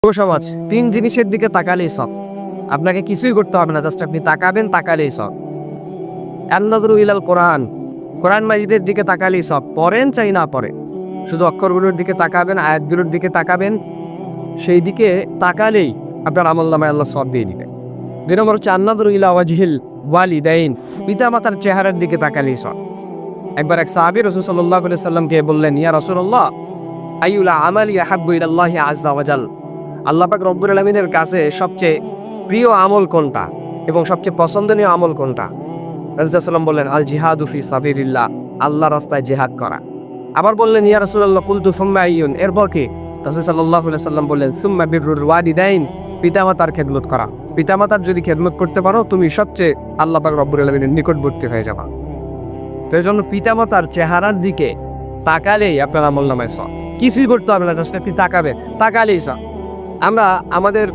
সমাজ তিন জিনিসের দিকে তাকালেই সব, আপনাকে কিছুই করতে হবে না, জাস্ট আপনি তাকাবেন, তাকালেই সব। আন-নাযরু ইলাল কোরআন, কোরআন মাজিদের দিকে তাকালেই সব, পড়েন চাই না পড়ে, শুধু অক্ষরগুলোর দিকে তাকাবেন, আয়াতগুলোর দিকে তাকাবেন, সেই দিকে তাকালেই আপনার আমলনামায় আল্লাহ সব দিয়ে দিবে। 2 নম্বর হচ্ছে আন-নাযরু ইলা ওয়াজহিল ওয়ালিদাইন, পিতা মাতার চেহারার দিকে তাকালেই সব। একবার এক সাহাবী রাসূল সাল্লাল্লাহু আলাইহি সাল্লামকে বললেন, ইয়া রাসূলুল্লাহ আইয়ুল আমালি আহাব্বু ইলাল্লাহি আযজা ওয়া জাল, আল্লাহ পাক রব্বুল আলামিনের কাছে সবচেয়ে প্রিয় আমল কোনটা এবং সবচেয়ে পছন্দনীয় আমল কোনটা? রাসূলুল্লাহ সাল্লাম বললেন, আল জিহাদু ফি সাবিলিল্লাহ, আল্লাহর রাস্তায় জিহাদ করা। আবার বললেন, ইয়া রাসূলুল্লাহ কুলতু সুম্মা আইয়ুন, এরপর কি? রাসূল সাল্লাল্লাহু আলাইহি সাল্লাম বললেন, সুম্মা বিররুল ওয়ালিদাইন, পিতামাতার খেদমত করা। পিতামাতার যদি খেদমত করতে পারো, তুমি সবচেয়ে আল্লাহ পাক রব্বুল আলামিনের নিকটবর্তী হয়ে যাবা। তো এই জন্য পিতামাতার চেহারার দিকে তাকালেই আপনার আমলনামায় সব, কিছুই করতে হবে না, জাস্ট আপনি তাকাবেন, তাকালেই সব। আমরা আমাদের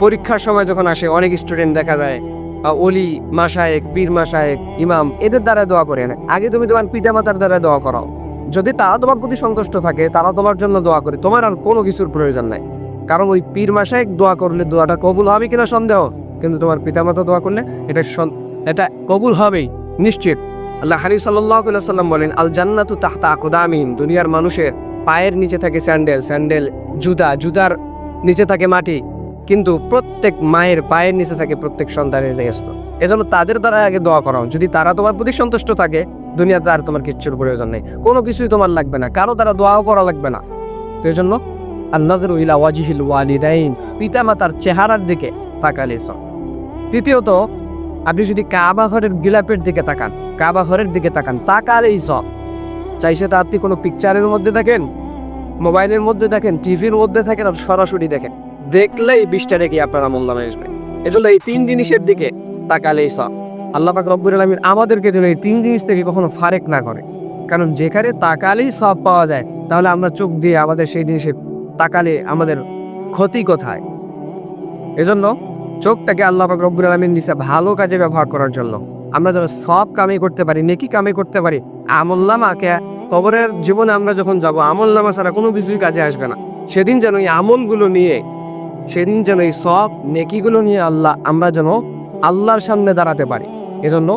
পরীক্ষার সময় যখন আসে, অনেক স্টুডেন্ট দেখা যায় ওলি মাশায়েখ, পীর মাশায়েখ, ইমাম, এদের দ্বারা দোয়া করে না। আগে তুমি তোমার পিতামাতার দ্বারা দোয়া করাও। যদি তারা তোমার প্রতি সন্তুষ্ট থাকে, তারা তোমার জন্য দোয়া করে, তোমার আর কোনো কিছুর প্রয়োজন নাই। কারণ ওই পীর মাশায়েখ দোয়া করলে দোয়াটা কবুল হবে কিনা সন্দেহ, কিন্তু তোমার পিতামাতা দোয়া করলে এটা কবুল হবেই নিশ্চিত। আল্লাহ হাবিব সাল্লাল্লাহু আলাইহি ওয়াসাল্লাম বলেন, আল জান্নাতু তাহতা আকদামিহিম, দুনিয়ার মানুষের পায়ের নিচে থাকে স্যান্ডেল, জুতার নিচে থাকে মাটি, কিন্তু প্রত্যেক মায়ের পায়ের নিচে থাকে প্রত্যেক সন্তানের রেহেস্ত। এজন্য তাদের দ্বারা আগে দোয়া করাও। যদি তারা তোমার প্রতি সন্তুষ্ট থাকে, দুনিয়াতে আর তোমার কিচ্ছুর প্রয়োজন নেই, কোনো কিছুই তোমার লাগবে না, কারো দ্বারা দোয়াও করা লাগবে না। তো এই জন্য আন-নাযরু ইলা ওয়াজহিল ওয়ালিদাইন, পিতামাতার চেহারার দিকে তাকালে সব। তৃতীয়ত, আপনি যদি কাবা ঘরের গিলাপের দিকে তাকান, কাবা ঘরের দিকে তাকান, তাকালেই সব। চাই সেটা আপনি কোনো পিকচারের মধ্যে দেখেন, মোবাইলের মধ্যে দেখেন, টিভির মধ্যে থাকেন, আর সরাসরি দেখেন, দেখলেই 20টা রেখে আপনার আমলনামায় আসবে। এজন্য এই 3 জিনিসের দিকে তাকালেই সব। আল্লাহ পাক রব্বুল আলামিন আমাদেরকে যেন এই 3 জিনিস থেকে কখনো ফারেক না করে, কারণ যেখানে তাকালেই সব পাওয়া যায়, তাহলে আমরা চোখ দিয়ে আমাদের সেই জিনিসে তাকালে আমাদের ক্ষতি কোথায়? এজন্য চোখটাকে আল্লাহ পাক রব্বুল আলামিন দিয়েছে ভালো কাজে ব্যবহার করার জন্য। আমরা যেন সব কামে করতে পারি, নেকি কামে করতে পারি। আমলনামাকে কবরের জীবনে আমরা যখন যাব, আমলনামা ছাড়া কোনো কিছুই কাজে আসবে না। সেদিন যেন এই আমলগুলো নিয়ে, সেদিন যেন এই সব নেকিগুলো নিয়ে আমরা যেন আল্লাহর সামনে দাঁড়াতে পারি। এজন্য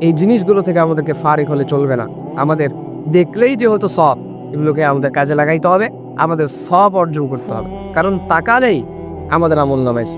এই জিনিসগুলো থেকে আমাদেরকে ফারিক হলে চলবে না। আমাদের দেখলেই যেহেতু সব, এগুলোকে আমাদের কাজে লাগাইতে হবে, আমাদের সব অর্জন করতে হবে, কারণ তাকালেই আমাদের আমলনামায়